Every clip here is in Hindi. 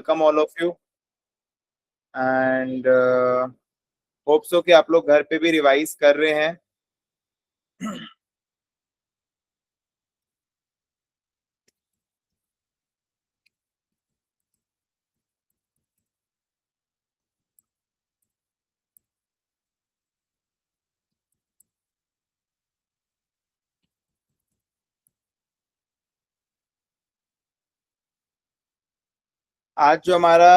Welcome all of you and hope so कि आप लोग घर पे भी रिवाइज कर रहे हैं। आज जो हमारा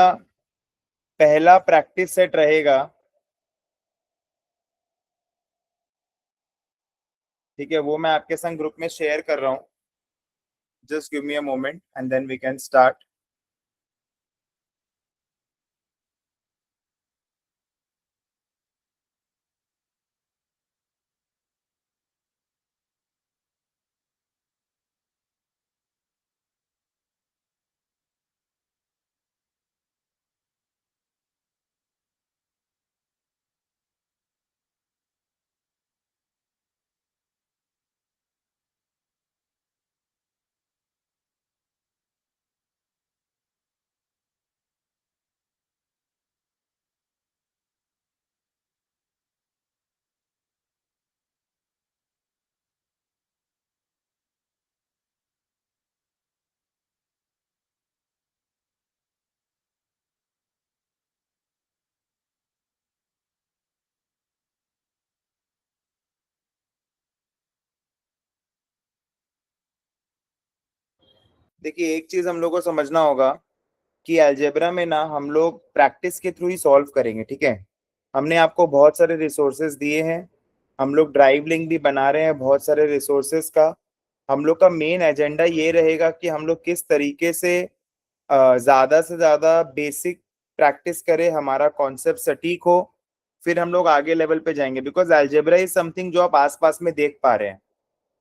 पहला प्रैक्टिस सेट रहेगा, ठीक है, वो मैं आपके संग ग्रुप में शेयर कर रहा हूँ। Just give me a moment and then we can start. देखिए, एक चीज हम लोग को समझना होगा कि अलजेब्रा में ना हम लोग प्रैक्टिस के थ्रू ही सॉल्व करेंगे, ठीक है। हमने आपको बहुत सारे रिसोर्सेज दिए हैं, हम लोग ड्राइव लिंक भी बना रहे हैं बहुत सारे रिसोर्सेज का। हम लोग का मेन एजेंडा ये रहेगा कि हम लोग किस तरीके से ज्यादा से ज्यादा बेसिक प्रैक्टिस करें, हमारा कॉन्सेप्ट सटीक हो, फिर हम लोग आगे लेवल पे जाएंगे। बिकॉज अलजेब्रा इज समथिंग जो आप आसपास में देख पा रहे हैं,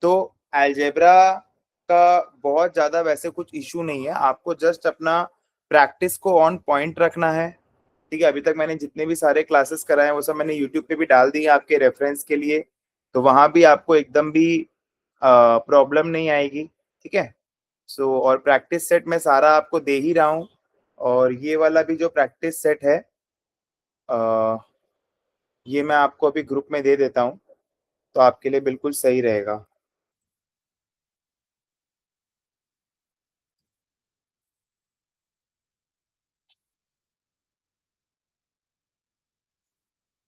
तो अलजेब्रा का बहुत ज्यादा वैसे कुछ इशू नहीं है। आपको जस्ट अपना प्रैक्टिस को ऑन पॉइंट रखना है, ठीक है। अभी तक मैंने जितने भी सारे क्लासेस कराए हैं वो सब मैंने यूट्यूब पे भी डाल दिए हैं आपके रेफरेंस के लिए, तो वहां भी आपको एकदम भी प्रॉब्लम नहीं आएगी, ठीक है। सो और प्रैक्टिस सेट मैं सारा आपको दे ही रहा हूँ, और ये वाला भी जो प्रैक्टिस सेट है अ, ये मैं आपको अभी ग्रुप में दे देता हूँ, तो आपके लिए बिल्कुल सही रहेगा।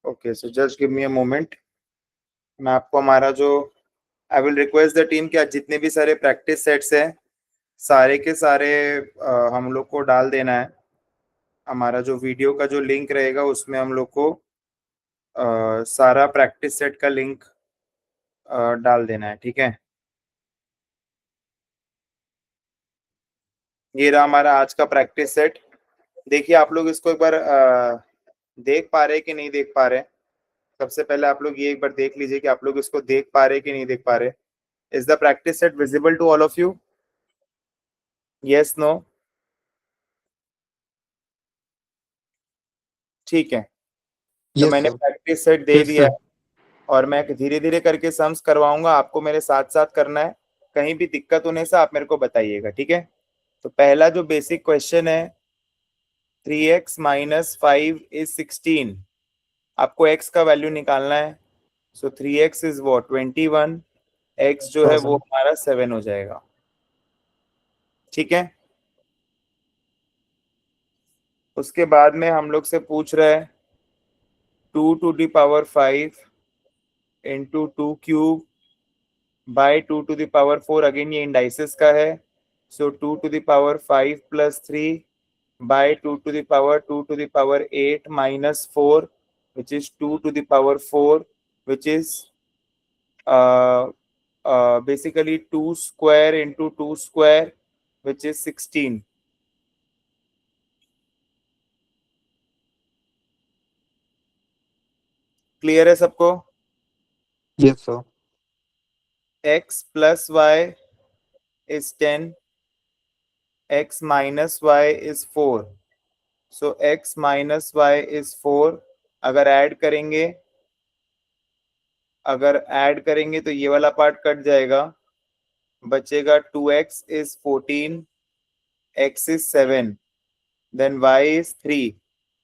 Okay, so just give me a moment. मैं आपको हमारा जो I will request the team कि आज जितने भी सारे प्रैक्टिस सेट्स हैं सारे के सारे हम लोग को डाल देना है। हमारा जो वीडियो का जो लिंक रहेगा उसमें हम लोग को सारा प्रैक्टिस सेट का लिंक डाल देना है, ठीक है। ये रहा हमारा आज का प्रैक्टिस सेट। देखिए, आप लोग इसको एक बार देख पा रहे हैं कि नहीं देख पा रहे हैं। सबसे पहले आप लोग ये एक बार देख लीजिए कि आप लोग इसको देख पा रहे हैं कि नहीं देख पा रहे। Is the practice set visible to all of you? Yes, no? ठीक है, तो यस मैंने सर। प्रैक्टिस सेट दे यस दिया सर। है, और मैं धीरे धीरे करके सम्स करवाऊंगा, आपको मेरे साथ साथ करना है। कहीं भी दिक्कत होने से आप मेरे को बताइएगा, ठीक है। तो पहला जो बेसिक क्वेश्चन है, 3x - 5 = 16। आपको x का वैल्यू निकालना है। सो 3x इज वो 21, x जो है वो 1000। हमारा 7 हो जाएगा, ठीक है। उसके बाद में हम लोग से पूछ रहा है 2 to the power 5 into 2³ by 2 to the power 4। Again ये इंडाइसिस का है। सो 2 to the power 5 + 3 by 2 to the power 8 - 4, which is 2 to the power 4, which is basically 2 square into 2 square, which is 16। Clear है सबको? Yes sir. x + y is 10, x - y is 4। So x - y is 4। अगर ऐड करेंगे तो ये वाला पार्ट कट जाएगा, बचेगा 2x is 14, x is 7। Then y is 3,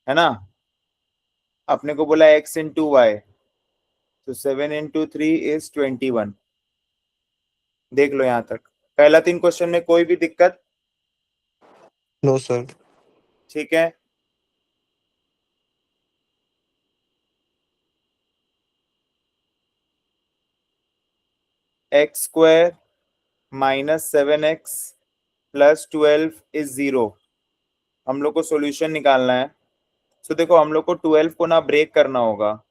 है ना। अपने को बोला x इंटू वाई, तो 7 इंटू 3 इज 21। देख लो यहाँ तक, पहला 3 क्वेश्चन में कोई भी दिक्कत? No sir. ठीक है। X square minus 7x plus 12 is 0। हम लोग को सॉल्यूशन निकालना है। सो देखो, हम लोग को 12 को ना ब्रेक करना होगा।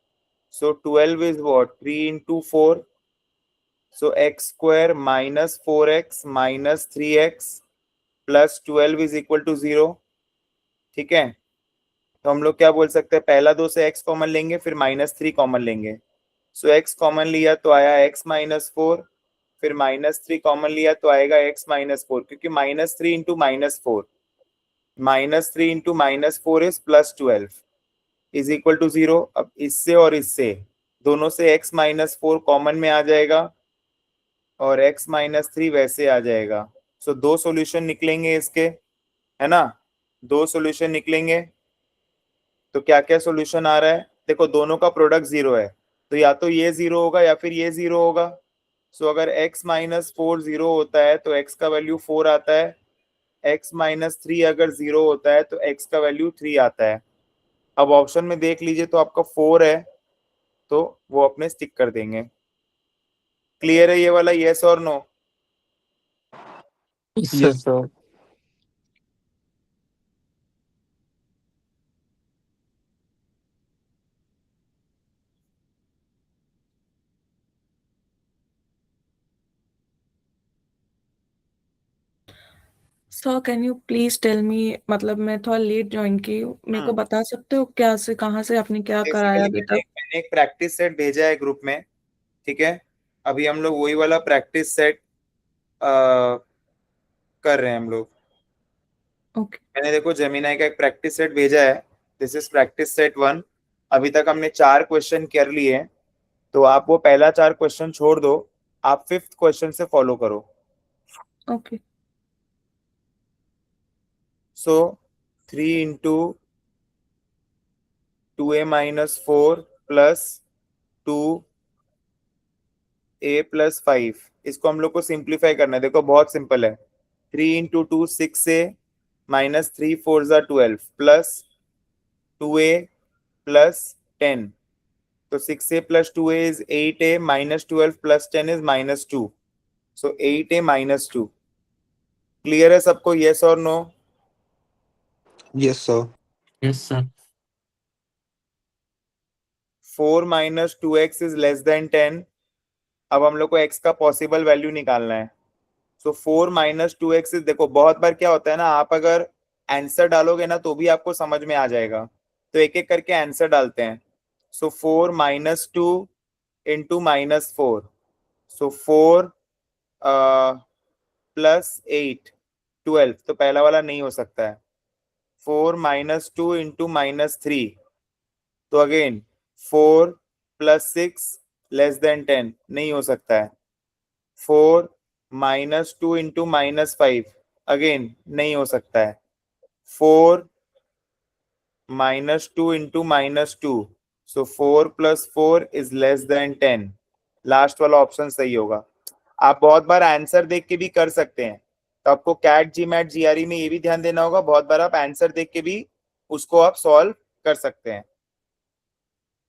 So 12 is what, 3 into 4। So x square minus 4x minus 3x plus 12 is equal to 0। ठीक है। तो हम लोग क्या बोल सकते हैं, पहला दो से x कॉमन लेंगे, फिर -3 कॉमन लेंगे। सो x कॉमन लिया तो आया x माइनस 4, फिर -3 कॉमन लिया तो आएगा x माइनस 4, क्योंकि -3 into -4, -3 into -4 is +12 is equal to 0। अब इससे और इससे दोनों से x माइनस 4 कॉमन में आ जाएगा और x माइनस 3 वैसे आ जाएगा। सो दो सॉल्यूशन निकलेंगे इसके, है ना। दो सॉल्यूशन निकलेंगे। तो क्या क्या सॉल्यूशन आ रहा है, देखो दोनों का प्रोडक्ट 0 है, तो या तो ये 0 होगा या फिर ये 0 होगा। सो अगर x माइनस 4 0 होता है तो x का वैल्यू 4 आता है। x माइनस 3 अगर 0 होता है तो x का वैल्यू 3 आता है। अब ऑप्शन में देख लीजिए, तो आपका 4 है, तो वो अपने स्टिक कर देंगे। क्लियर है ये वाला, यस और no? Yes sir. Sir can you please tell me, मतलब मैं थोड़ा लेट ज्वाइन की हूँ, मेरे को बता सकते हो क्या से कहाँ से आपने क्या कराया बेसिकली अभी तक? मैंने एक प्रैक्टिस सेट भेजा है ग्रुप में। ठीक है। अभी हम लोग वही वाला प्रैक्टिस सेट कर रहे हैं हम लोग। ओके। मैंने देखो जेमिनाई का एक प्रैक्टिस सेट भेजा है। This is practice set 1। अभी तक हमने 4 क्वेश्चन कर लिए हैं, तो आप वो पहला 4 क्वेश्चन छोड़ दो, आप 5th क्वेश्चन से फॉलो करो। ओके। सो 3 into 2a minus 4 plus 2a+5, इसको हम लोग को सिंप्लीफाई करना है। देखो बहुत सिंपल है। 3 इंटू 2 6a माइनस 3 4 ज़ा 12 प्लस 2a प्लस 10। तो 6a plus 2a is 8a minus 12 plus 10 is -2। So 8a -2। Clear है सबको, यस और no? Yes sir. Yes sir. 4 minus 2x is less than 10। अब हम लोग को x का पॉसिबल वैल्यू निकालना है। सो 4 माइनस 2x इज, देखो बहुत बार क्या होता है ना, आप अगर आंसर डालोगे ना तो भी आपको समझ में आ जाएगा, तो एक एक करके आंसर डालते हैं। सो 4 माइनस 2 इंटू -4। सो 4 प्लस 8 12, तो पहला वाला नहीं हो सकता है। 4 माइनस 2 इंटू -3, तो अगेन 4 प्लस 6 लेस देन 10, नहीं हो सकता है। 4 माइनस 2 इंटू -5, अगेन नहीं हो सकता है। 4 -2 into -2, so 4 plus 4 is less than 10। Last वाला ऑप्शन सही होगा। आप बहुत बार आंसर देख के भी कर सकते हैं, तो आपको कैट जी मैट जीआरई में ये भी ध्यान देना होगा, बहुत बार आप आंसर देख के भी उसको आप सॉल्व कर सकते हैं।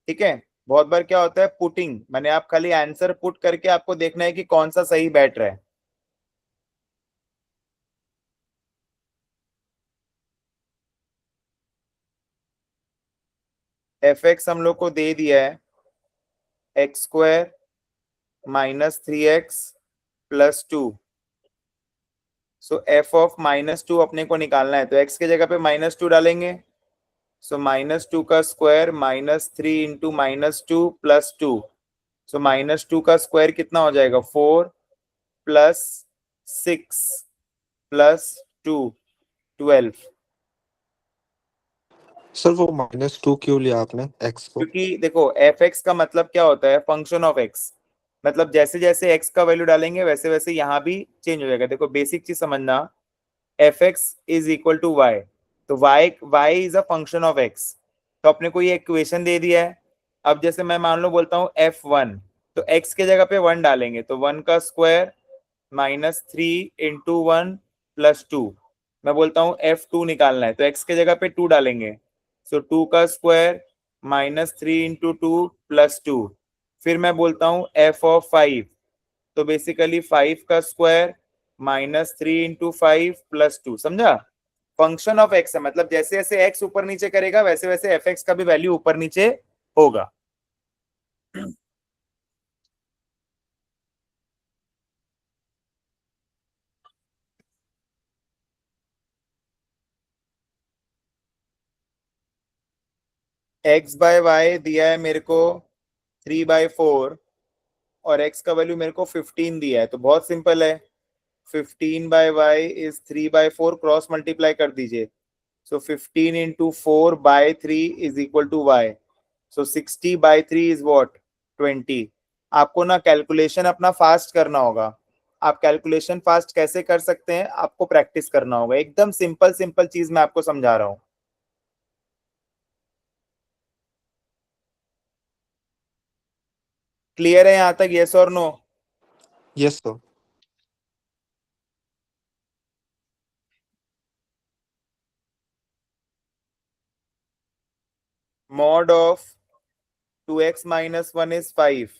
ठीक है। बहुत बार क्या होता है, पुटिंग मैंने, आप खाली आंसर पुट करके आपको देखना है कि कौन सा सही बैठ रहा है। एफ एक्स हम लोग को दे दिया है x square -3x plus 2। So F of -2 अपने को निकालना है, तो x के जगह पे -2 डालेंगे। सो -2 का स्क्वायर -3 इंटू -2 प्लस 2। सो -2 का स्क्वायर कितना हो जाएगा, 4 प्लस 6 प्लस 2 12। सर वो -2 क्यों लिया आपने एक्स को? क्योंकि देखो एफ एक्स का मतलब क्या होता है, फंक्शन ऑफ एक्स। मतलब जैसे जैसे एक्स का वैल्यू डालेंगे वैसे वैसे यहाँ भी चेंज हो जाएगा। देखो बेसिक चीज समझना, f x is equal to y, तो y is a function of x। तो अपने को ये इक्वेशन दे दिया है। अब जैसे मैं मान लो बोलता हूँ f1, तो x के जगह पे 1 डालेंगे, तो 1 का स्क्वायर माइनस 3 × 1 + 2। मैं बोलता हूँ f2 निकालना है, तो x के जगह पे 2 डालेंगे, सो 2 का स्क्वायर माइनस 3 × 2 + 2। फिर मैं बोलता हूँ f(5), तो बेसिकली 5 का स्क्वायर माइनस 3 × 5 + 2। समझा? फंक्शन ऑफ एक्स है, मतलब जैसे जैसे एक्स ऊपर नीचे करेगा वैसे वैसे एफ एक्स का भी वैल्यू ऊपर नीचे होगा। एक्स बाय वाई दिया है मेरे को 3/4 और एक्स का वैल्यू मेरे को 15 दिया है, तो बहुत सिंपल है। 15/y इज 3/4, क्रॉस मल्टीप्लाई कर दीजिए। So 15 × 4/3 is equal to y। So 60/3 is what? 20। आपको ना कैलकुलेशन अपना फास्ट करना होगा। आप कैलकुलेशन फास्ट कैसे कर सकते हैं, आपको प्रैक्टिस करना होगा। एकदम सिंपल सिंपल चीज मैं आपको समझा रहा हूं। क्लियर है यहां तक? यस और no? Yes sir. Mod of 2x - 1 is 5।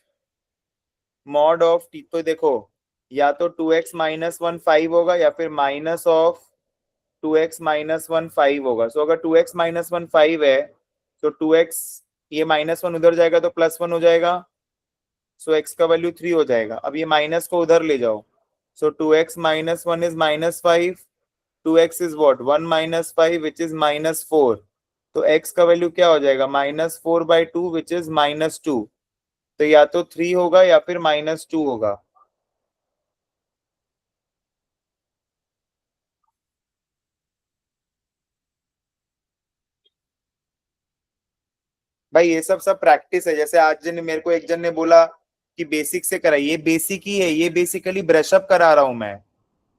Mod of तो देखो, या तो 2x - 1 5 होगा, या फिर माइनस ऑफ 2x - 1 5 होगा। सो अगर 2x - 1 5 है, तो 2x, ये -1 उधर जाएगा तो +1 हो जाएगा। सो x का वैल्यू 3 हो जाएगा। अब ये माइनस को उधर ले जाओ, सो 2x - 1 is -5, 2x is what? 1 - 5 which is -4। तो x का वैल्यू क्या हो जाएगा? -4/2 विच इज -2। तो या तो 3 होगा या फिर -2 होगा। भाई ये सब प्रैक्टिस है। जैसे आज जन मेरे को एक जन ने बोला कि बेसिक से कराइए, ये बेसिक ही है, ये बेसिकली ब्रशअप करा रहा हूं मैं।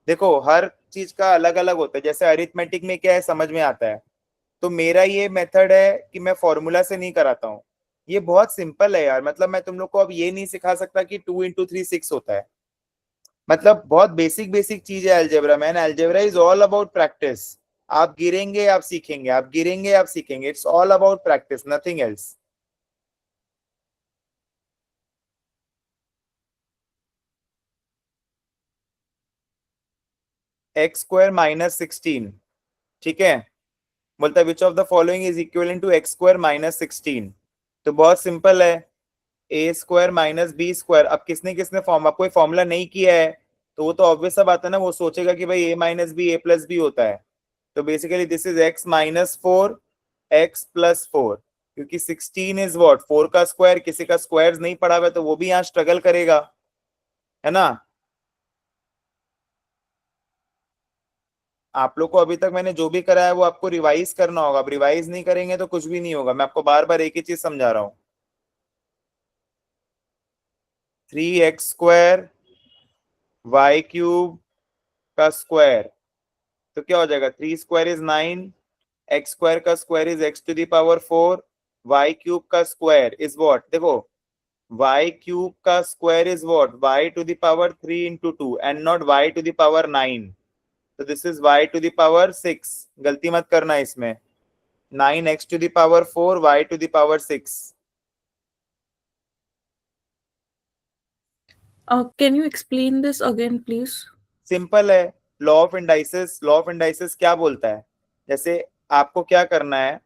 देखो हर चीज का अलग अलग होता है। जैसे अरिथमेटिक में क्या है समझ में आता है, तो मेरा ये मेथड है कि मैं फॉर्मूला से नहीं कराता हूँ। ये बहुत सिंपल है यार। मतलब मैं तुम लोग को अब ये नहीं सिखा सकता कि 2 × 3 6 होता है। मतलब बहुत बेसिक बेसिक चीज है algebra. Man, algebra is all about practice. आप गिरेंगे आप सीखेंगे, आप गिरेंगे आप सीखेंगे। It's all about practice, nothing else. x² - 16, ठीक है। बोलता है which of the following is equivalent to x² - 16। तो बहुत सिंपल है, a² - b²। अब किसने किसने कोई फॉर्मूला नहीं किया है, तो वो तो ऑब्वियस सा बात है ना, वो सोचेगा कि भाई a - b a + b होता है। तो basically this is x - 4 x + 4, क्योंकि 16 इज व्हाट? 4 का स्क्वायर। किसी का स्क्वायर नहीं पढ़ा हुआ है तो वो भी यहाँ स्ट्रगल करेगा, है ना। आप लोग को अभी तक मैंने जो भी करा है वो आपको रिवाइज करना होगा। अब रिवाइज नहीं करेंगे तो कुछ भी नहीं होगा। मैं आपको बार बार एक ही चीज समझा रहा हूँ। 3x² y³ का स्क्वायर, तो क्या हो जाएगा? 3² इज 9, x² का स्क्वायर इज x⁴, y³ का स्क्वायर इज व्हाट? देखो, y³ का square is what? y⁴ × 2 and not y⁴ 9। तो दिस इज y⁴ 6। गलती मत करना इसमें। 9x⁴ y⁴ 6। Can you explain this again, please? Simple है। लॉ ऑफ इंडाइसेस क्या बोलता है? जैसे आपको क्या करना है,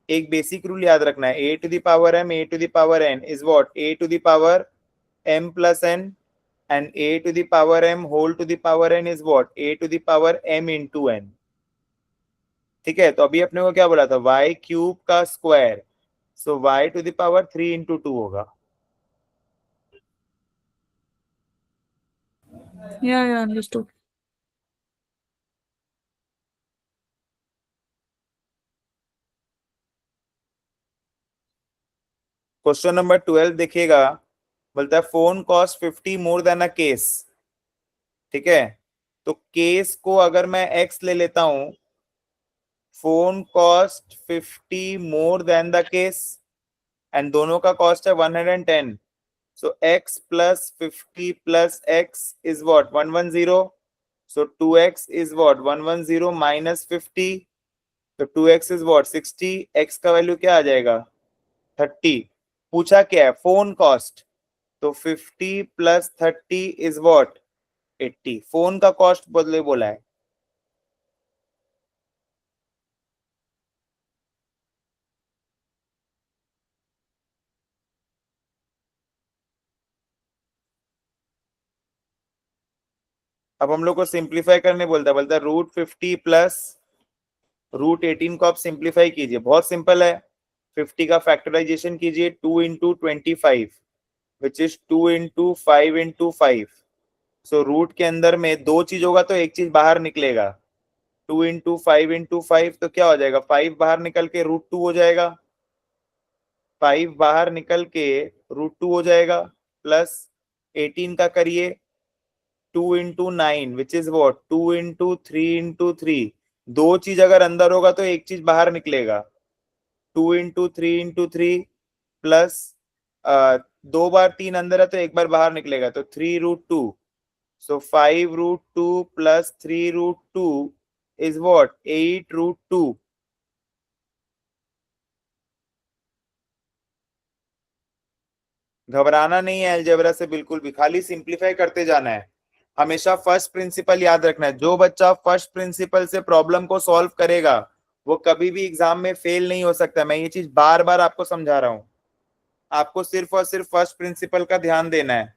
एक बेसिक रूल याद रखना है। a⁴m a⁴n is what? a⁴m + n and a⁴m whole to the power n is what? a⁴m into n। ठीक है, तो अभी अपने को क्या बोला था? y³ का स्क्वायर, सो y⁴ 3 × 2 होगा। Yeah, understood. क्वेश्चन नंबर 12 देखिएगा। बोलता है phone cost 50 more than a case. ठीक है, तो केस को अगर मैं x ले लेता हूं, phone cost 50 more than the case and दोनों का cost है 110. So x plus 50 plus x is what? 110. So 2x is what? 110 minus 50. तो 2x is what? 60. x का वैल्यू क्या आ जाएगा? 30. पूछा क्या है? Phone cost. तो 50 प्लस 30 इज व्हाट? 80. फोन का कॉस्ट बदले बोला है. अब हम लोग को सिंप्लीफाई करने बोलता है √50 प्लस √18 को आप सिंप्लीफाई कीजिए. बहुत सिंपल है. 50 का फैक्टराइजेशन कीजिए 2 इंटू 25 विच इज 2 इंटू 5 इंटू 5. सो रूट के अंदर में दो चीज होगा तो एक चीज बाहर निकलेगा. 2 इंटू 5 इंटू 5 तो क्या हो जाएगा? 5 बाहर निकल के √2 हो जाएगा. 5 बाहर निकल के √2 हो जाएगा. प्लस 18 का करिए 2 into 9 which is what? 2 into 3 into 3. दो चीज अगर अंदर होगा तो एक चीज बाहर निकलेगा. 2 इंटू 3 इंटू 3 प्लस दो बार 3 अंदर है तो एक बार बाहर निकलेगा तो 3√2. सो 5√2 प्लस 3√2 इज वॉट? 8√2. घबराना नहीं है अलजेब्रा से बिल्कुल भी, खाली सिंप्लीफाई करते जाना है. हमेशा फर्स्ट प्रिंसिपल याद रखना है. जो बच्चा फर्स्ट प्रिंसिपल से प्रॉब्लम को सॉल्व करेगा वो कभी भी एग्जाम में फेल नहीं हो सकता. मैं ये चीज बार बार आपको समझा रहा हूं. आपको सिर्फ और सिर्फ फर्स्ट प्रिंसिपल का ध्यान देना है.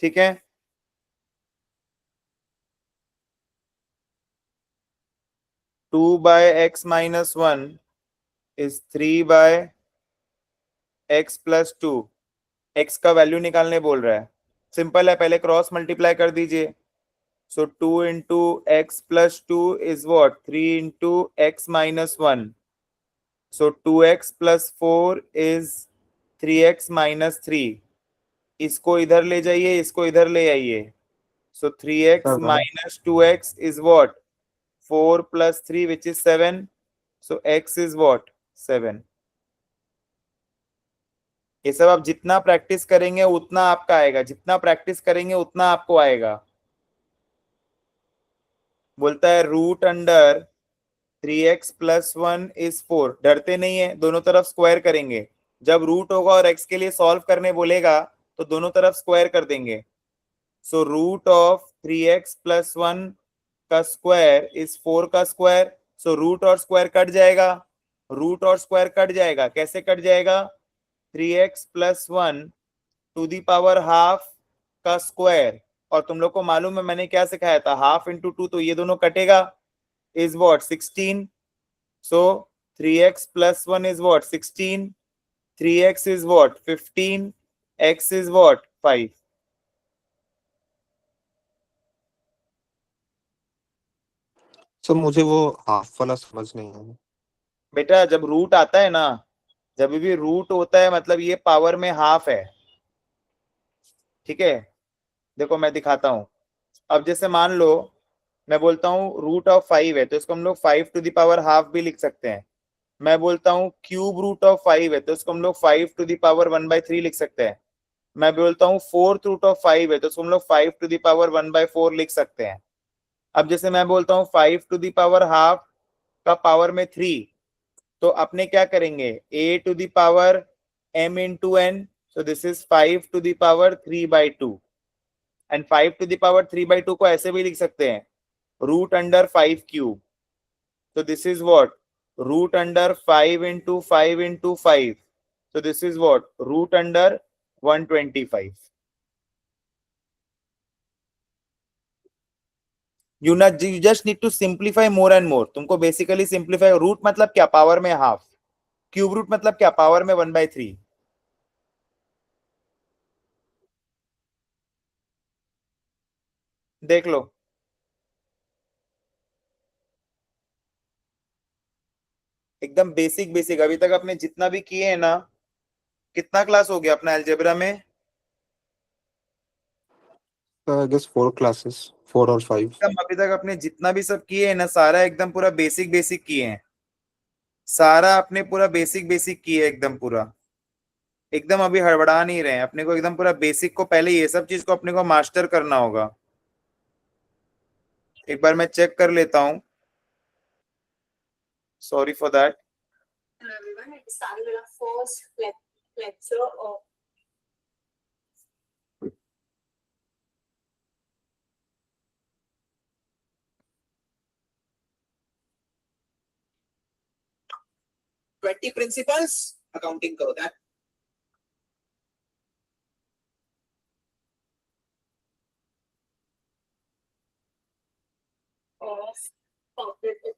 ठीक है. Two by x minus one is 3 by x plus two. X का वैल्यू निकालने बोल रहा है. सिंपल है, पहले क्रॉस मल्टीप्लाई कर दीजिए. सो 2 into x plus two is what? 3 into x minus one. So 2x plus 4 is 3x minus 3. इसको इधर ले जाइए, इसको इधर ले आइए. सो 3x 7. Minus 2x is what? 4 plus 3 which is 7. So x is what? 7. ये सब आप जितना प्रैक्टिस करेंगे उतना आपका आएगा. जितना प्रैक्टिस करेंगे उतना आपको आएगा. बोलता है root under 3x plus 1 is 4. डरते नहीं है, दोनों तरफ स्क्वायर करेंगे. जब रूट होगा और x के लिए सॉल्व करने बोलेगा तो दोनों तरफ स्क्वायर कर देंगे. So root of 3x plus 1 का स्क्वायर इज 4 का स्क्वायर. सो रूट और स्क्वायर कट जाएगा. रूट और स्क्वायर कट जाएगा. कैसे कट जाएगा? 3x plus 1 to the power half का स्क्वायर. और तुम लोग को मालूम है मैंने क्या सिखाया था? हाफ इंटू टू, तो ये दोनों कटेगा. Is what? 16. So 3x plus 1 is what? 16. 3x is what? 15. X is what? 5. Sir मुझे वो हाफ वाला समझ नहीं है. बेटा जब रूट आता है ना, जब भी रूट होता है मतलब ये पावर में हाफ है. ठीक है. देखो मैं दिखाता हूं. अब जैसे मान लो मैं बोलता हूँ रूट ऑफ 5 है तो इसको हम लोग 5 टू द पावर हाफ भी लिख सकते हैं. मैं बोलता हूँ क्यूब रूट ऑफ 5 है तो इसको हम लोग 5 टू द पावर 1/3 लिख सकते हैं. मैं बोलता हूँ फोर्थ रूट ऑफ 5 है तो इसको हम लोग 5 टू द पावर 1/4 लिख सकते हैं. अब जैसे मैं बोलता हूँ 5 टू द पावर हाफ का पावर में 3, तो अपने क्या करेंगे? a to the power m into n. So this is 5 to the power 3/2. And 5 to the power 3/2 को ऐसे भी लिख सकते हैं रूट अंडर 5 क्यूब. तो this is what? Root under 5 into 5 into 5. so this is what? Root under 125. you just need to simplify more and more. तुमको बेसिकली सिंप्लीफाई. रूट मतलब क्या? पावर में हाफ. क्यूब रूट मतलब क्या? पावर में 1/3. देख लो. एकदम बेसिक बेसिक अभी तक आपने जितना भी किए हैं ना कितना क्लास हो गया अपना अलजेब्रा में? I guess 4 classes, 4 or 5. एकदम अभी तक अपने जितना भी सब किए हैं ना, सारा एकदम पूरा बेसिक बेसिक किए हैं। सारा अपने पूरा बेसिक बेसिक किए एकदम पूरा। एकदम अभी हड़बड़ा नहीं रहे हैं अपने को, एकदम पूरा बेसिक को पहले ये सब चीज को अपने को मास्टर करना होगा। एक बार मैं चेक कर लेता हूँ, sorry for that. Hello everyone, it is starting with our first lecture of twenty principles accounting करो दैट corporate.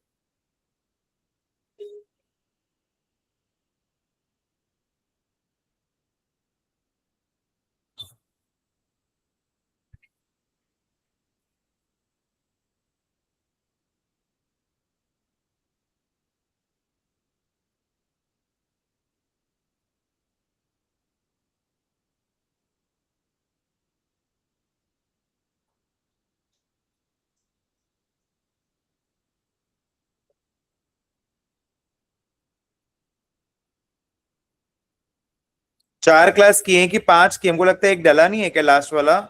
चार क्लास किए हैं कि पांच किए? हमको लगता है एक डला नहीं है क्या लास्ट वाला?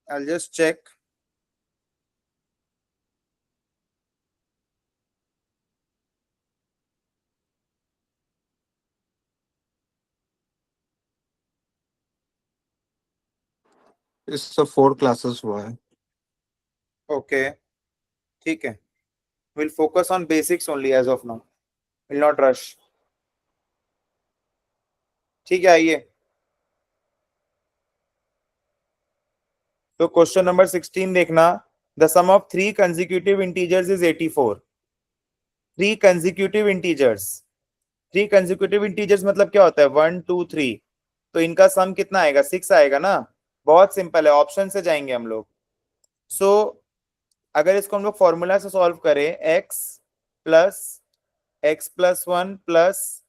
I'll just check. इससे 4 classes हुआ है. ओके, ठीक है। We'll focus on basics only as of now. Will not rush. ठीक है, आइए। तो क्वेश्चन नंबर 16 देखना। The sum of three consecutive integers is 84। Three consecutive integers, three consecutive integers मतलब क्या होता है? 1 2 3। तो इनका सम कितना आएगा? 6 आएगा ना। बहुत सिंपल है, ऑप्शन से जाएंगे हम लोग। सो अगर इसको हम लोग फॉर्मूला से सॉल्व करें, x+1 प्लस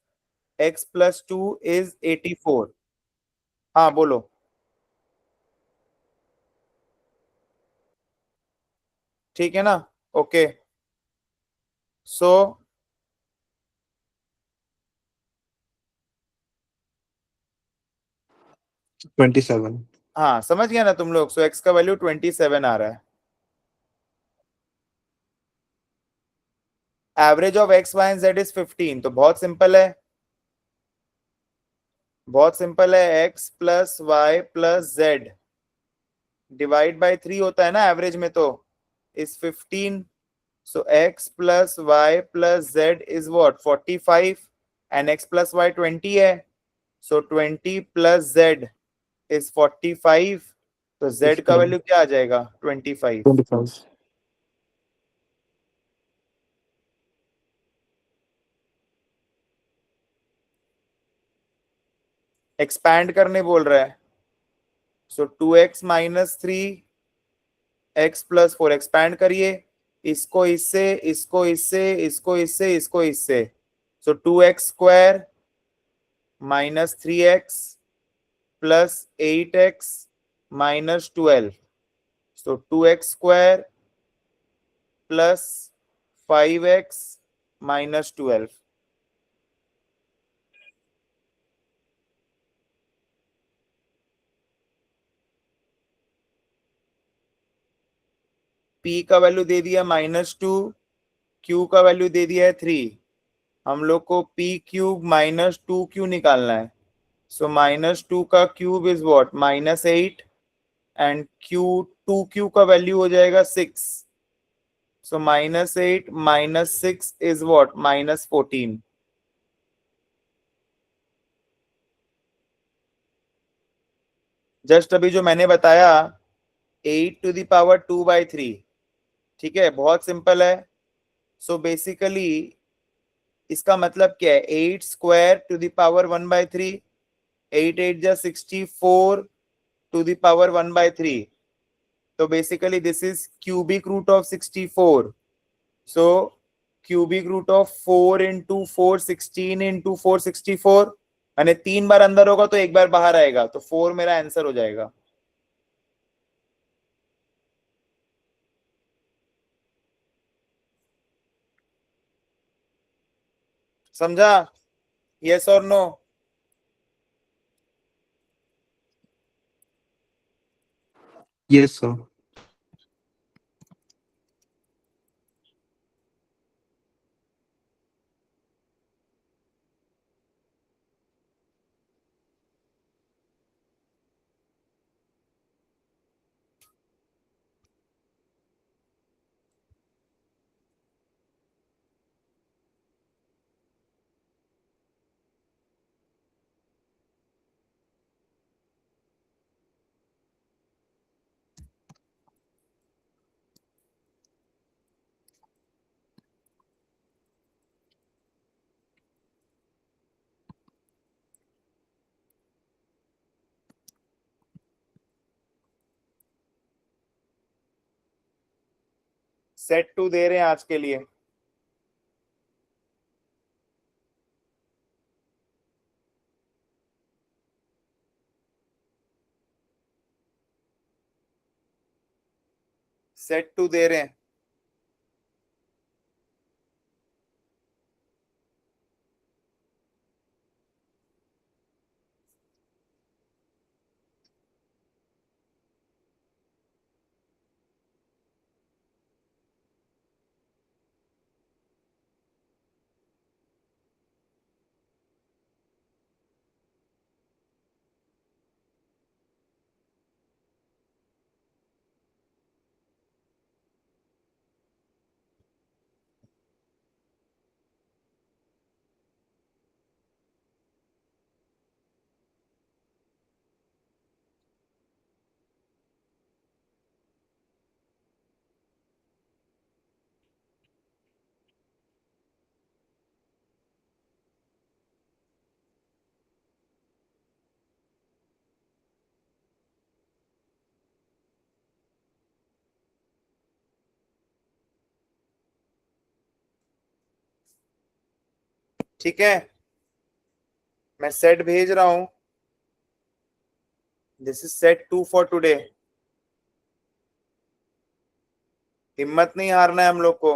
x+2 इज 84। हाँ बोलो। ठीक है ना? ओके, सो 27. हाँ समझ गया ना तुम लोग? सो x का वैल्यू 27 आ रहा है। Average of x y and z is 15। तो बहुत सिंपल है, बहुत सिंपल है। x plus y plus z divide by 3 होता है ना एवरेज में, तो is 15। So x plus y plus z is what? 45 and x plus y 20 है। So 20 plus z is 45। तो z का 15. वैल्यू क्या आ जाएगा? 25। 25. एक्सपैंड करने बोल रहा है। सो 2x minus 3 x plus 4 expand करिए, इसको इससे, इसको इससे, इसको इससे, इसको इससे। सो 2x square minus 3x plus 8x minus 12। सो 2x square plus 5x minus 12। p का वैल्यू दे दिया -2, q का वैल्यू दे दिया है 3। हम लोग को p क्यूब माइनस 2q निकालना है। सो -2 का cube is what? -8 and q का वैल्यू हो जाएगा 6। सो -8 माइनस 6 इज व्हाट? -14। जस्ट अभी जो मैंने बताया 8⁻²/3, ठीक है, बहुत सिंपल है। सो बेसिकली इसका मतलब क्या है, 8 स्क्वायर टू द पावर 1/3, 8 8 जा 64 टू द पावर 1/3. तो basically this is cubic root of 64. So cubic root of 4 into 4 16 into 4 64, यानी 3 बार अंदर होगा तो 1 बार बाहर आएगा, तो 4 मेरा आंसर हो जाएगा. समझा? यस और नो? Yes, sir. सेट 2 दे रहे हैं आज के लिए. सेट 2 दे रहे हैं. ठीक है, मैं सेट भेज रहा हूं. This is set 2 for today. हिम्मत नहीं हारना है हम लोग को.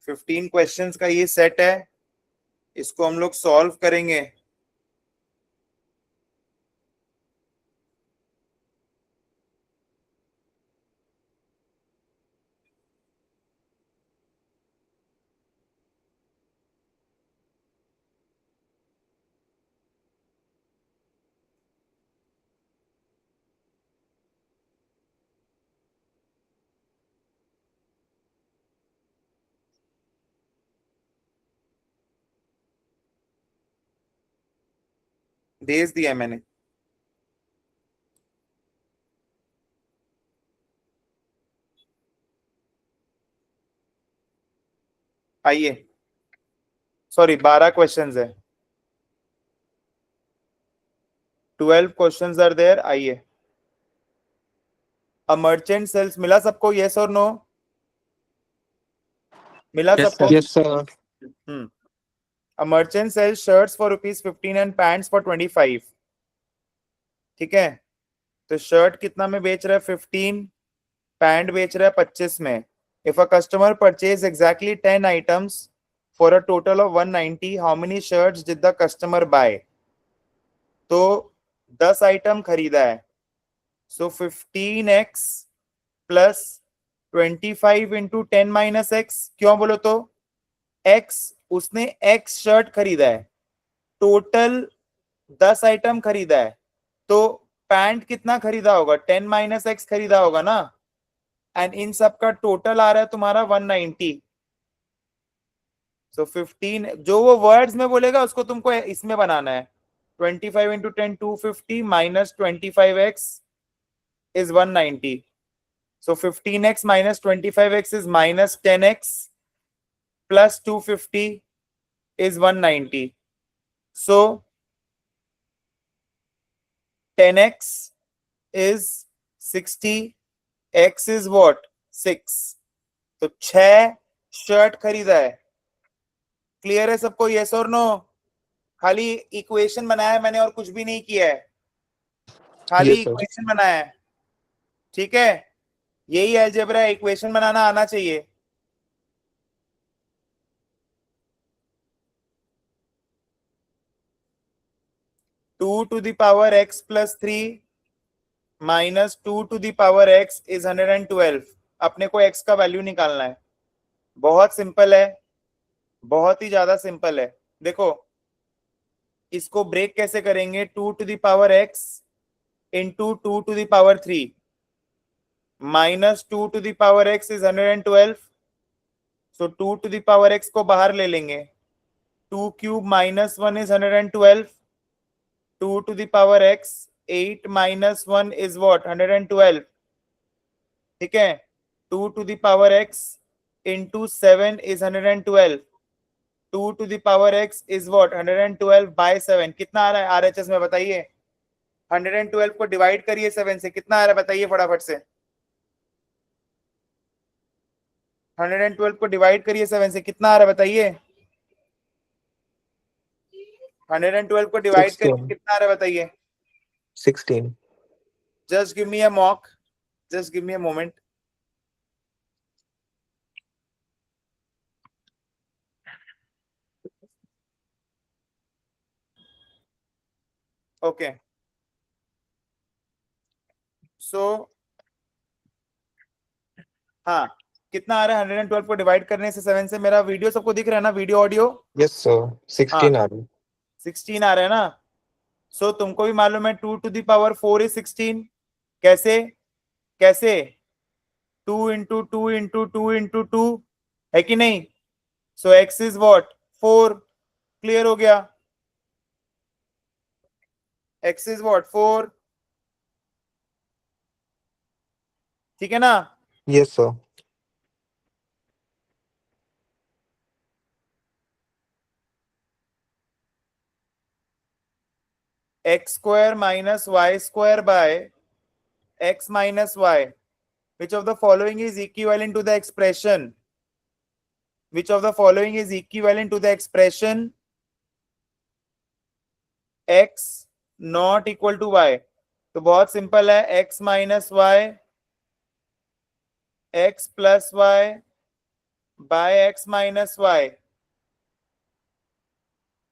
फिफ्टीन क्वेश्चंस का ये सेट है, इसको हम लोग सॉल्व करेंगे. भेज दिया मैंने. आइए, सॉरी 12 क्वेश्चंस है. 12 क्वेश्चंस आर देयर. आइए. अ मर्चेंट सेल्स, मिला सबको? यस और नो? मिला Yes, सबको? sir. Yes, sir. A merchant sells shirts for rupees 15 and pants for 25. ठीक है, तो शर्ट कितना में बेच रहा है? 15. पैंट बेच रहा है 25 में. If a customer purchase exactly 10 items for a total of 190, how many shirts did the customer bye? तो 10 आइटम खरीदा है, सो 15x plus 25 into 10 minus x. क्यों बोलो तो? x, उसने x शर्ट खरीदा है, टोटल 10 आइटम खरीदा है, तो पैंट कितना खरीदा होगा? 10 माइनस एक्स खरीदा होगा ना. एंड इन सब का टोटल आ रहा है तुम्हारा 190. सो 15, जो वो वर्ड्स में बोलेगा उसको तुमको इसमें बनाना है. 25 into 10 250 minus 25x is 190. So 15x minus 25x is minus 10x plus 250 is 190. So 10x is 60, x is what? 6. तो 6 शर्ट खरीदा है. क्लियर है सबको? यस और नो? खाली इक्वेशन बनाया है मैंने और कुछ भी नहीं किया है, खाली Yes, sir. इक्वेशन बनाया है. ठीक है, यही अलजेब्रा है, इक्वेशन बनाना आना चाहिए. Two to the power x plus 3 minus 2 to the power x is 112. अपने को x का वैल्यू निकालना है. बहुत सिंपल है, बहुत ही ज्यादा सिंपल है. देखो इसको ब्रेक कैसे करेंगे? 2 to the power x into 2 to the power 3 minus 2 to the power x is 112. So 2 to the power x को बाहर ले लेंगे. 2 cube minus 1 is 112. 2 to the power x 8 minus 1 is what? 112. ठीक है, 2 to the power x into 7 is 112. 2 to the power x is what? 112 by 7. कितना आ रहा है RHS में बताइए? 112 को डिवाइड करिए 7 से, कितना आ रहा है बताइए फटाफट से. 112 को डिवाइड करिए 7 से, कितना आ रहा है बताइए? 112 को डिवाइड करिए, 16. कितना आ रहा है बताइए? 16. Just give me a mock. Just give me a moment. Okay. So हाँ, कितना आ रहा है 112 को डिवाइड करने से 7 से? मेरा वीडियो सबको दिख रहा है ना? Video audio Yes, sir. 16 are. 16 आ रहा है ना? सो तुमको भी मालूम है 2 टू द पावर 4 इज 16. कैसे? कैसे? 2 इंटू 2 इंटू 2 इंटू 2 है कि नहीं? सो x इज व्हाट? 4. क्लियर हो गया? x is what? 4. ठीक है ना? Yes, sir. x square minus y square by x minus y. Which of the following is equivalent to the expression? Which of the following is equivalent to the expression x not equal to y? तो बहुत सिंपल है, x minus y x plus y by x minus y.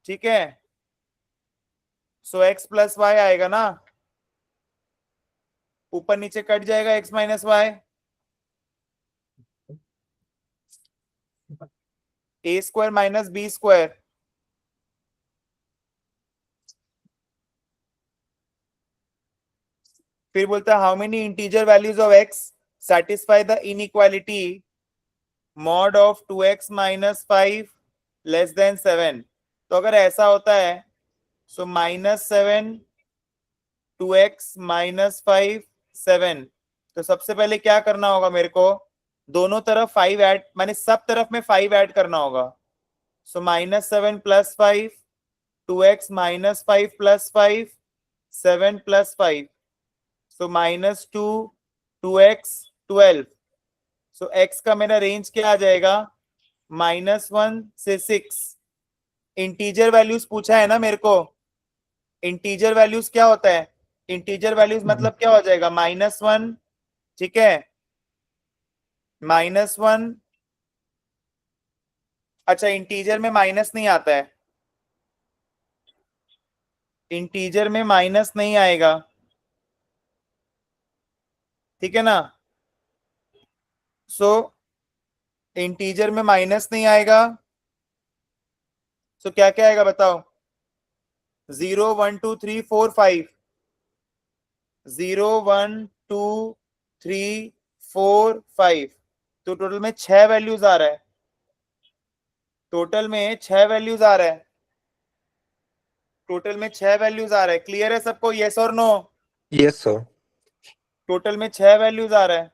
ठीक है, सो x प्लस y आएगा ना, ऊपर नीचे कट जाएगा x minus y. a square minus b square. फिर बोलता है how many integer values of x satisfy the inequality mod of 2x minus 5 less than 7. तो अगर ऐसा होता है सो -7 2x minus 5 7. तो सबसे पहले क्या करना होगा मेरे को? दोनों तरफ 5 ऐड, माने सब तरफ में 5 ऐड करना होगा. सो -7 plus 5 2x minus 5 plus 5 7 plus 5. सो -2 2x 12. सो x का मेरा रेंज क्या आ जाएगा? -1 से 6. इंटीजर वैल्यूज पूछा है ना मेरे को. इंटीजर वैल्यूज क्या होता है? इंटीजर वैल्यूज मतलब क्या हो जाएगा? -1. ठीक है, -1. अच्छा, इंटीजर में माइनस नहीं आता है, इंटीजर में माइनस नहीं आएगा. ठीक है ना? सो इंटीजर में माइनस नहीं आएगा. सो क्या क्या आएगा बताओ? 0 1 2 3 4 5. 0 1 2 3 4 5. तो टोटल में 6 वैल्यूज आ रहा है. टोटल में 6 वैल्यूज आ रहा है. टोटल में 6 वैल्यूज आ रहा है. क्लियर है सबको? यस और नो? Yes, sir. टोटल में 6 वैल्यूज आ रहा है.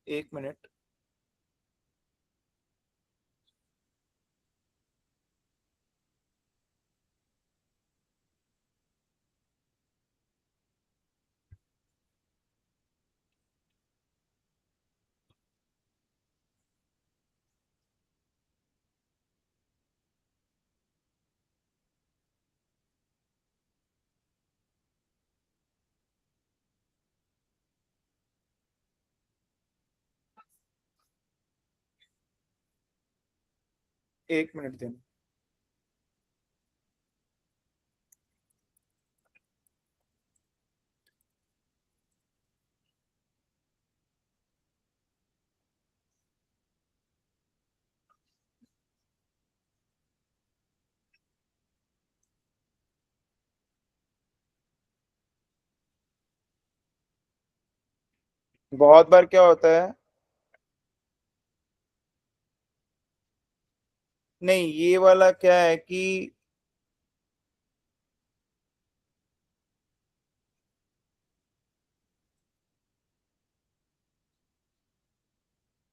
एक मिनट, एक मिनट देना। बहुत बार क्या होता है, नहीं ये वाला क्या है कि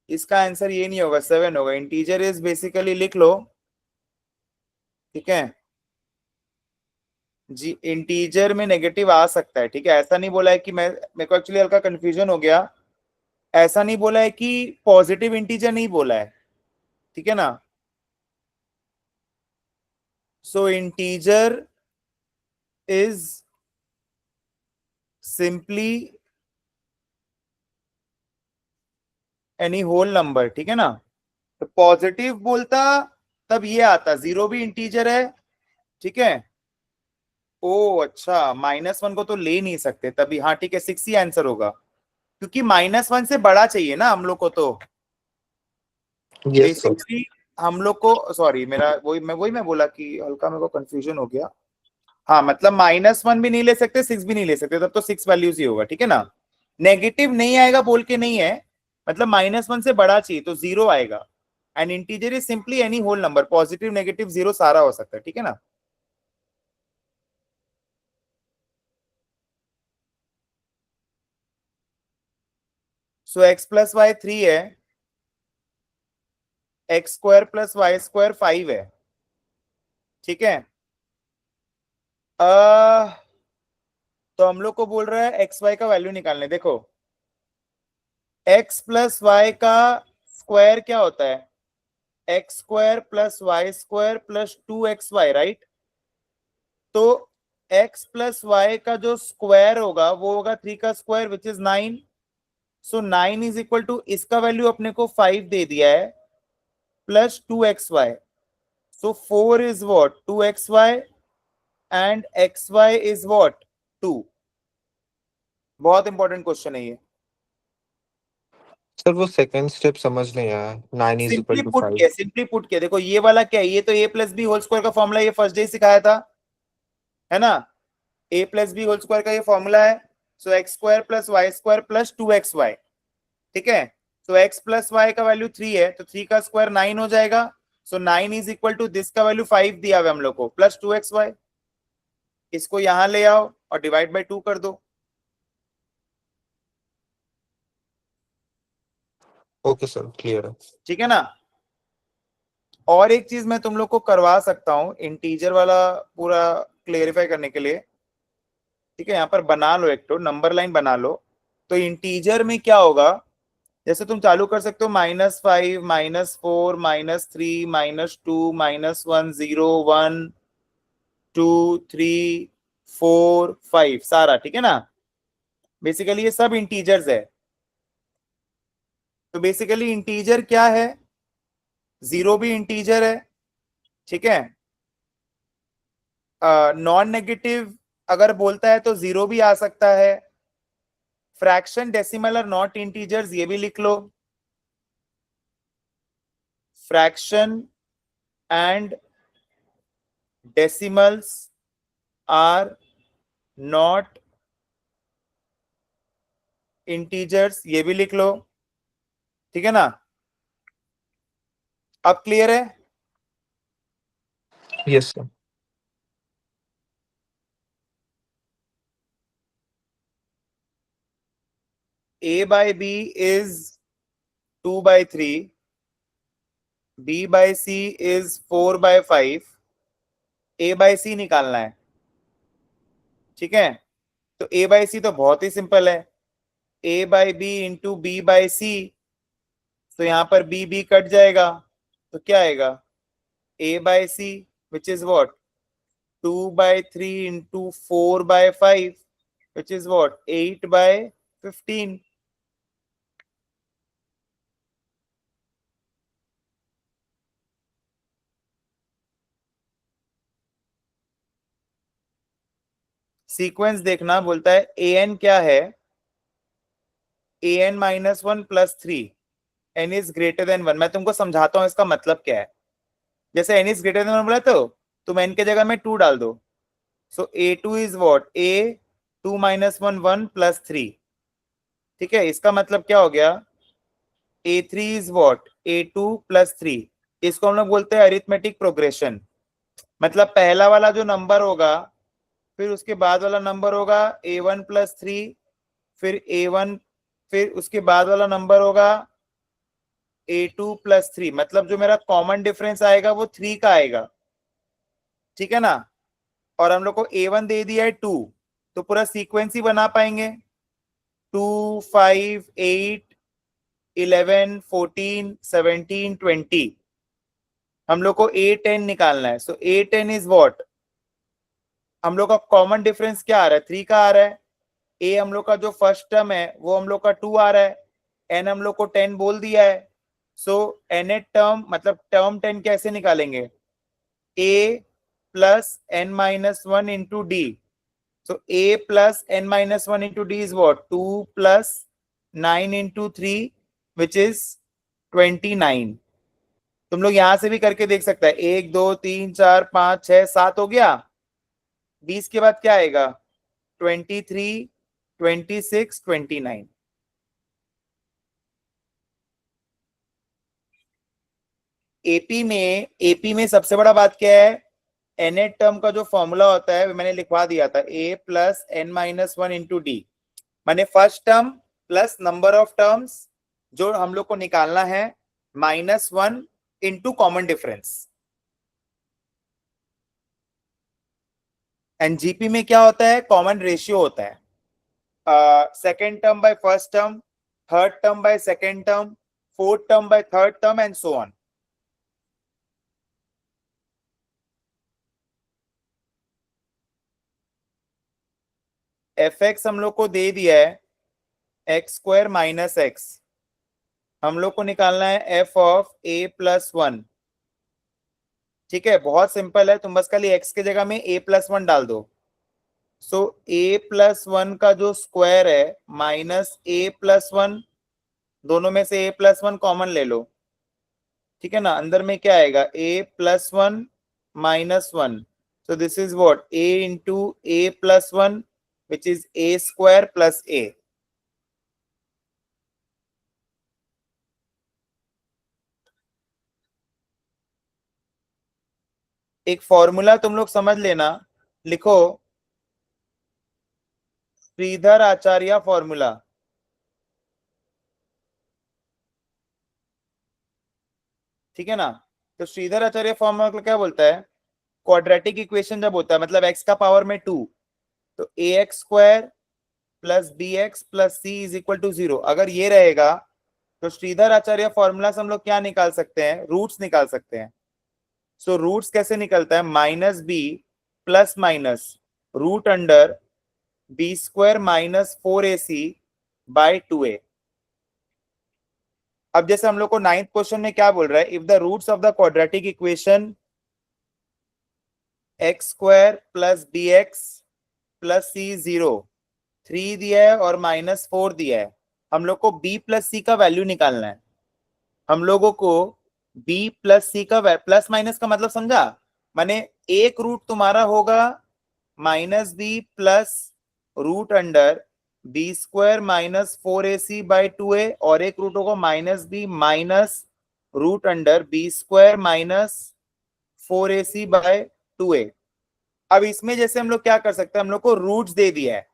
इसका आंसर ये नहीं होगा, 7 होगा। इंटीजर इज बेसिकली, लिख लो, ठीक है जी, इंटीजर में नेगेटिव आ सकता है, ठीक है। ऐसा नहीं बोला है कि मेरे को एक्चुअली हल्का कंफ्यूजन हो गया, ऐसा नहीं बोला है कि पॉजिटिव इंटीजर नहीं बोला है, ठीक है ना। So integer is simply any whole number, ठीक है ना। तो पॉजिटिव बोलता तब ये आता, जीरो भी इंटीजर है, ठीक है। ओ अच्छा, -1 को तो ले नहीं सकते तभी, हाँ ठीक है, 6 ही आंसर होगा, क्योंकि -1 से बड़ा चाहिए ना हम लोग को। तो यस सर। बेसिकली हम लोग को, सॉरी मेरा वही मैं बोला कि हल्का मेरे को कंफ्यूजन हो गया। हाँ मतलब -1 भी नहीं ले सकते, 6 भी नहीं ले सकते, तब तो 6 वैल्यूज ही होगा, ठीक है ना। नेगेटिव नहीं आएगा बोल के नहीं है, मतलब -1 से बड़ा चाहिए तो 0 आएगा। And integer is simply any whole number, positive negative zero सारा हो सकता है, ठीक है ना। सो x प्लस वाई 3 है, x² + y² 5 है, ठीक है। तो हम लोग को बोल रहा है एक्स वाई का वैल्यू निकालने। देखो x प्लस वाई का स्क्वायर क्या होता है, x² + y² + 2xy, राइट। तो x प्लस वाई का जो स्क्वायर होगा वो होगा 3 का square which is 9। So 9 is equal to, इसका वैल्यू अपने को 5 दे दिया है, +2xy। So 4 is what, 2xy, and xy is what, 2। बहुत इंपॉर्टेंट क्वेश्चन है ये। सर वो सेकंड स्टेप समझ नहीं आया, 9 is equal simply to put 5। किया, सिंपली पुट किया। देखो ये वाला क्या है, ये तो a+b² का फॉर्मूला, ये फर्स्ट डे सिखाया था, है ना। a+b² का ये फॉर्मूला है। सो x² + y² + 2xy, ठीक है। तो x प्लस वाई का वैल्यू 3 है, तो 3 का स्क्वायर 9 हो जाएगा। सो 9 इज इक्वल टू, दिस का वैल्यू 5 दिया हुआ हम लोग को, +2xy। इसको यहां ले आओ और डिवाइड बाय 2 कर दो। ओके सर, क्लियर है। ठीक है ना। और एक चीज मैं तुम लोग को करवा सकता हूं इंटीजर वाला पूरा क्लेरिफाई करने के लिए, ठीक है। यहाँ पर बना लो, एक तो नंबर लाइन बना लो। तो इंटीजर में क्या होगा, जैसे तुम चालू कर सकते हो -5, -4, -3, -2, -1, 0, 1, 2, 3, 4, 5 सारा, ठीक है ना। बेसिकली ये सब इंटीजर्स है। तो बेसिकली इंटीजर क्या है, 0 भी इंटीजर है, ठीक है। नॉन नेगेटिव अगर बोलता है तो 0 भी आ सकता है। फ्रैक्शन, डेसिमल और नॉट इंटीजर्स ये भी लिख लो। Fraction and decimals are not integers, ये भी लिख लो, ठीक है ना। अब क्लियर है। Yes sir. a by b is 2/3, B/C is 4/5, A/C निकालना है, ठीक है। तो A/C तो बहुत ही सिंपल है, A/B इंटू B/C, तो यहां पर B कट जाएगा, तो क्या आएगा A/C which is what 2/3 into 4/5 which is what 8/15। Sequence देखना, बोलता है an क्या है, an -1 + 3, n is greater than 1। मैं तुमको समझाता हूं इसका मतलब क्या है। जैसे n इज ग्रेटर देन 1 बोला तो तुम n के जगह में 2 डाल दो, सो a2 इज व्हाट a2 - 1 1 + 3, ठीक है। इसका मतलब क्या हो गया a3 इज व्हाट a2 + 3। इसको हम लोग बोलते हैं अरिथमेटिक प्रोग्रेशन। मतलब पहला वाला जो नंबर होगा, फिर उसके बाद वाला नंबर होगा a1 + 3, फिर a1, फिर उसके बाद वाला नंबर होगा a2 + 3। मतलब जो मेरा कॉमन डिफरेंस आएगा वो 3 का आएगा, ठीक है ना। और हम लोग को a1 दे दिया है 2, तो पूरा सीक्वेंस ही बना पाएंगे। 2 5 8 11 14 17 20। हम लोग को a10 निकालना है, सो a10 इज व्हाट, हम लोग का कॉमन डिफरेंस क्या आ रहा है 3 का आ रहा है। ए हम लोग का जो फर्स्ट टर्म है वो हम लोग का 2 आ रहा है, एन हम लोग को 10 बोल दिया है। सो एन टर्म मतलब टर्म 10 कैसे निकालेंगे, a plus n - 1 into D. So a plus n - 1 into D is what 2 + 9 into 3 which is 29। तुम लोग यहां से भी करके देख सकते हैं, 1 2 3 4 5 6 7 हो गया। 20 के बाद क्या आएगा 23 26 29। एपी में सबसे बड़ा बात क्या है, एनएट टर्म का जो फॉर्मूला होता है मैंने लिखवा दिया था, a plus n - 1 into D, माने first term plus number of terms जो हम लोग को निकालना है -1 into common difference. And GP में क्या होता है, कॉमन रेशियो होता है, second term by first term, third term by second term, fourth term by third term and so on. F X हम लोग को दे दिया है x² - x, हम लोग को निकालना है एफ ऑफ a + 1, ठीक है। बहुत सिंपल है, तुम बस खाली x के जगह में a + 1 डाल दो। सो a + 1 का जो स्क्वायर है माइनस a + 1, दोनों में से a + 1 कॉमन ले लो, ठीक है ना। अंदर में क्या आएगा a + 1 - 1, so this is what a into a + 1 which is a² + a। एक फॉर्मूला तुम लोग समझ लेना, लिखो श्रीधर आचार्य फॉर्मूला, ठीक है ना। तो श्रीधर आचार्य फॉर्मूला क्या बोलता है, क्वाड्रेटिक इक्वेशन जब होता है मतलब x का पावर में 2, तो ax² + bx + c is equal to 0। अगर ये रहेगा तो श्रीधर आचार्य फॉर्मूला से हम लोग क्या निकाल सकते हैं, रूट्स निकाल सकते हैं। सो रूट्स कैसे निकलता है, -b plus minus root under b² - 4ac/2a। अब जैसे हम लोग को 9th क्वेश्चन में क्या बोल रहा है, if the roots of the quadratic equation x² + bx + c 0, 3 दिया है और -4 दिया है, हम लोग को b + c का वैल्यू निकालना है। हम लोगों को b + c का प्लस माइनस का मतलब समझा, माने एक रूट तुम्हारा होगा -b plus root under b² - 4ac/2a, और एक रूट होगा -b minus root under b² - 4ac/2a। अब इसमें जैसे हम लोग क्या कर सकते हैं, हम लोग को रूट्स दे दिया है।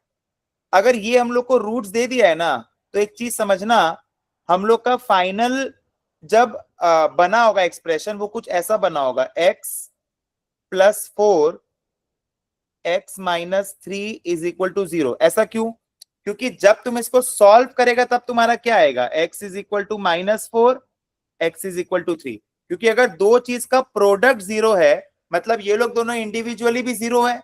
अगर ये हम लोग को रूट्स दे दिया है ना, तो एक चीज समझना, हम लोग का फाइनल जब बना होगा एक्सप्रेशन वो कुछ ऐसा बना होगा, x plus 4 x minus 3 is equal to 0। ऐसा क्यों? क्योंकि जब तुम इसको सॉल्व करेगा तब तुम्हारा क्या आएगा, x is equal to -4 x is equal to 3। क्योंकि अगर दो चीज का प्रोडक्ट 0 है मतलब ये लोग दोनों इंडिविजुअली भी 0 है,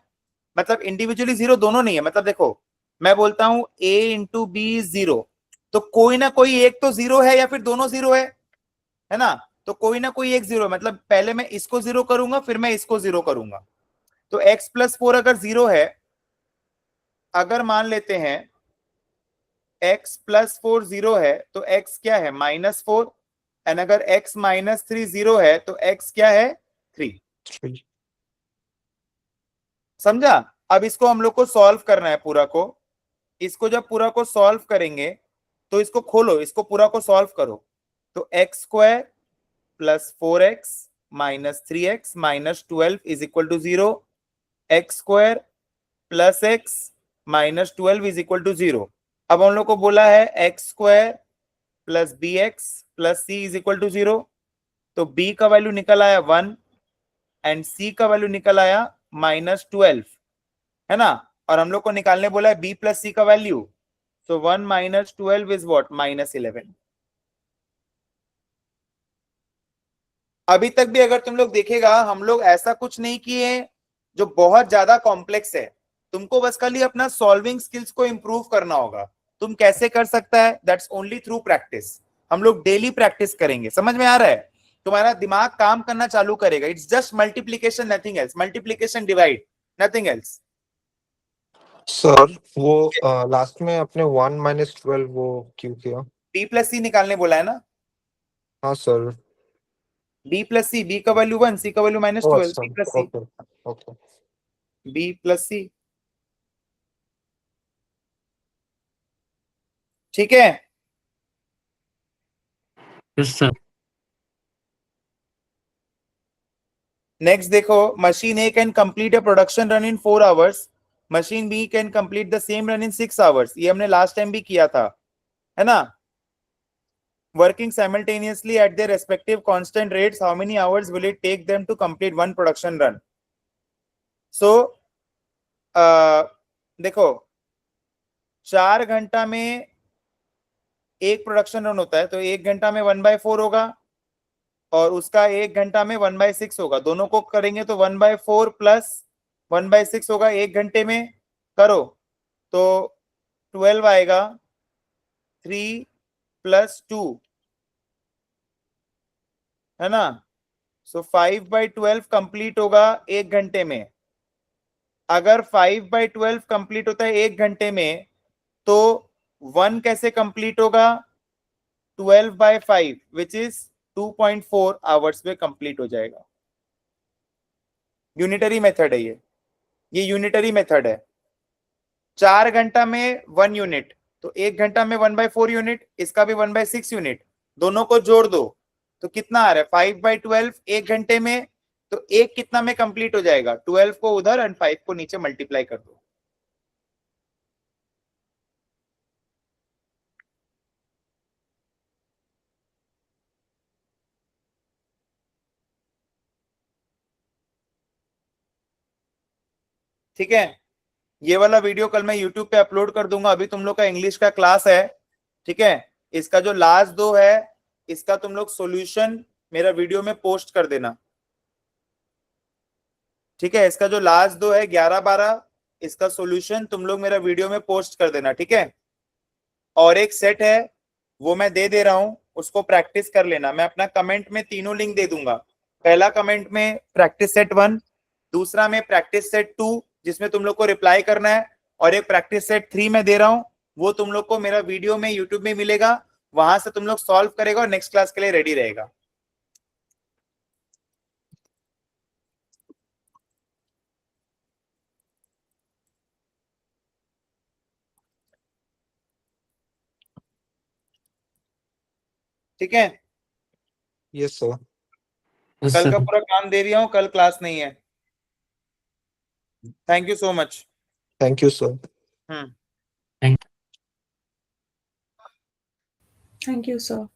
मतलब इंडिविजुअली 0 दोनों नहीं है। मतलब देखो मैं बोलता हूं a इंटू बी 0, तो कोई ना कोई एक तो 0 है या फिर दोनों 0 है ना? तो कोई ना कोई एक 0, मतलब पहले मैं इसको 0 करूंगा फिर मैं इसको 0 करूंगा। तो x प्लस 4 अगर 0 है, अगर मान लेते हैं x प्लस 4 0 है तो x क्या है, -4। एंड अगर x माइनस 3 0 है तो x क्या है, 3। 3। समझा? अब इसको हम लोग को सॉल्व करना है पूरा को। इसको जब पूरा को सॉल्व करेंगे तो इसको खोलो, इसको पूरा को सॉल्व करो। तो x square plus 4x minus 3x minus 12 is equal to 0, x square plus x minus 12 is equal to 0। अब हम लोग को बोला है x square plus b x plus c is equal to 0। तो b का वैल्यू निकल आया 1 एंड c का वैल्यू निकल आया -12, है ना? और हम लोग को निकालने बोला है b प्लस सी का value. So 1 minus 12 is what, -11। अभी तक भी अगर तुम लोग देखेगा हम लोग ऐसा कुछ नहीं किए जो बहुत ज्यादा कॉम्प्लेक्स है। तुमको बस खाली अपना सॉल्विंग स्किल्स को इंप्रूव करना होगा। तुम कैसे कर सकता है, दैट्स ओनली थ्रू प्रैक्टिस। हम लोग डेली प्रैक्टिस करेंगे, समझ में आ रहा है? तुम्हारा दिमाग काम करना चालू करेगा। It's just multiplication, nothing else. Multiplication divide, nothing else. Sir वो लास्ट में आपने 1 - 12 वो क्यों किया? b प्लस सी निकालने बोला है ना। हाँ सर। b प्लस सी, b का वैल्यू 1, c का वैल्यू ओ -12, अच्छा, b plus c, okay okay. b plus c. ठीक है? Yes sir. नेक्स्ट देखो, machine A can complete a production run in 4 hours, machine B can complete the same run in 6 hours. ये हमने लास्ट टाइम भी किया था, है ना? Working simultaneously at their respective constant rates, how many hours will it take them to complete one production run? So देखो 4 घंटा में एक प्रोडक्शन रन होता है, तो 1 घंटा में 1/4 होगा और उसका 1 घंटा में 1/6 होगा। दोनों को करेंगे तो 1/4 प्लस 1/6 होगा 1 घंटे में। करो तो 12 आएगा, 3 प्लस 2, है ना? सो 5/12 कंप्लीट होगा 1 घंटे में। अगर 5/12 कंप्लीट होता है 1 घंटे में तो 1 कैसे कंप्लीट होगा, 12/5 विच इज 2.4 आवर्स में कंप्लीट हो जाएगा। यूनिटरी मेथड है ये यूनिटरी मेथड है। 4 घंटा में 1 यूनिट, तो 1 घंटा में 1/4 यूनिट, इसका भी 1/6 यूनिट। दोनों को जोड़ दो तो कितना आ रहा है, 5/12 1 घंटे में। तो एक कितना में कंप्लीट हो जाएगा, 12 को उधर एंड 5 को नीचे मल्टीप्लाई कर दो। ठीक है? ये वाला वीडियो कल मैं YouTube पे अपलोड कर दूंगा। अभी तुम लोग का इंग्लिश का क्लास है, ठीक है? इसका जो लास्ट 2 है इसका तुम लोग सॉल्यूशन मेरा वीडियो में पोस्ट कर देना, ठीक है? इसका जो लास्ट 2 है 11-12, इसका सॉल्यूशन तुम लोग मेरा वीडियो में पोस्ट कर देना, ठीक है? और एक सेट है वो मैं दे रहा हूं, उसको प्रैक्टिस कर लेना। मैं अपना कमेंट में तीनों लिंक दे दूंगा। पहला कमेंट में प्रैक्टिस सेट 1, दूसरा में प्रैक्टिस सेट 2 जिसमें तुम लोग को रिप्लाई करना है, और एक प्रैक्टिस सेट 3 मैं दे रहा हूं, वो तुम लोग को मेरा वीडियो में यूट्यूब में मिलेगा, वहां से तुम लोग सॉल्व करेगा और नेक्स्ट क्लास के लिए रेडी रहेगा। ठीक है? Yes sir. यस कल का सर। पूरा काम दे दिया हूं, कल क्लास नहीं है। Thank you so much. Thank you sir. Hmm. Thank you sir.